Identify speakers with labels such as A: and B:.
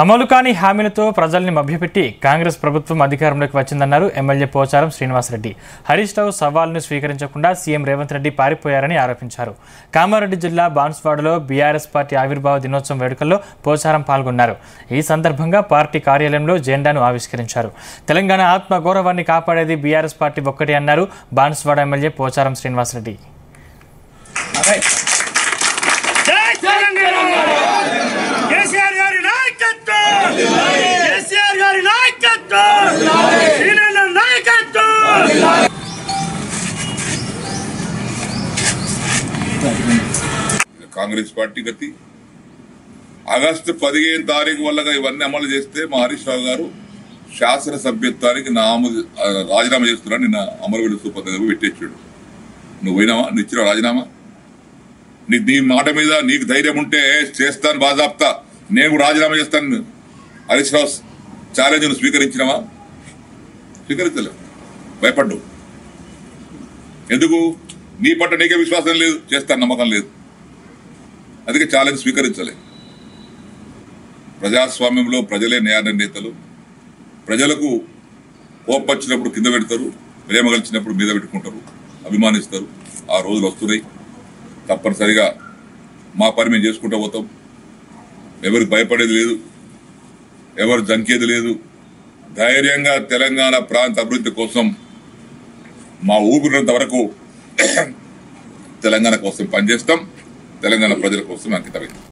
A: అమలు కాని హామీలతో ప్రజల్ని మభ్యపెట్టి కాంగ్రెస్ ప్రభుత్వం అధికారంలోకి వచ్చిందన్నారు ఎమ్మెల్యే పోచారం శ్రీనివాసరెడ్డి. హరీష్ రావు సవాల్ను స్వీకరించకుండా సీఎం రేవంత్ రెడ్డి పారిపోయారని ఆరోపించారు. కామారెడ్డి జిల్లా బాన్స్వాడలో బీఆర్ఎస్ పార్టీ ఆవిర్భావ దినోత్సవం వేడుకల్లో పోచారం పాల్గొన్నారు. ఈ సందర్భంగా పార్టీ కార్యాలయంలో జెండాను ఆవిష్కరించారు. తెలంగాణ ఆత్మ గౌరవాన్ని కాపాడేది బీఆర్ఎస్ పార్టీ ఒక్కటే అన్నారు బాన్స్వాడ ఎమ్మెల్యే పోచారం శ్రీనివాసరెడ్డి.
B: కాంగ్రెస్ పార్టీ గతి ఆగస్టు 15 తారీఖు వల్ల ఇవన్నీ అమలు చేస్తే మా హరీష్ రావు గారు శాసనసభ్యత్వానికి రాజీనామా చేస్తున్నాను. నిన్న అమరవీరుల స్థూపం దగ్గర పెట్టేచ్చాడు. నువ్వు పోయినావా? నువ్వు ఇచ్చిన రాజీనామా? నీ మాట మీద నీకు ధైర్యం ఉంటే చేస్తాను బాజాప్తా, నేను రాజీనామా చేస్తాను. హరీష్ రావు ఛాలెంజ్ నువ్వు స్వీకరించినావా? స్వీకరించలేవు, భయపడ్డు. ఎందుకు? నీ పట్ల నీకే విశ్వాసం లేదు, చేస్తాను నమ్మకం లేదు, అందుకే ఛాలెంజ్ స్వీకరించలే. ప్రజాస్వామ్యంలో ప్రజలే న్యాయ నిర్ణేతలు. ప్రజలకు కోపం వచ్చినప్పుడు కింద పెడతారు, ప్రేమ కలిసినప్పుడు మీద పెట్టుకుంటారు, అభిమానిస్తారు. ఆ రోజులు వస్తున్నాయి. తప్పనిసరిగా మా పని మేము చేసుకుంటూ పోతాం. ఎవరికి భయపడేది లేదు, ఎవరు జంకేది లేదు. ధైర్యంగా తెలంగాణ ప్రాంత అభివృద్ధి కోసం మా ఊపిరినంత వరకు తెలంగాణ కోసం పనిచేస్తాం. తెలంగాణ ప్రజల కోసం అంకితమవుతాం.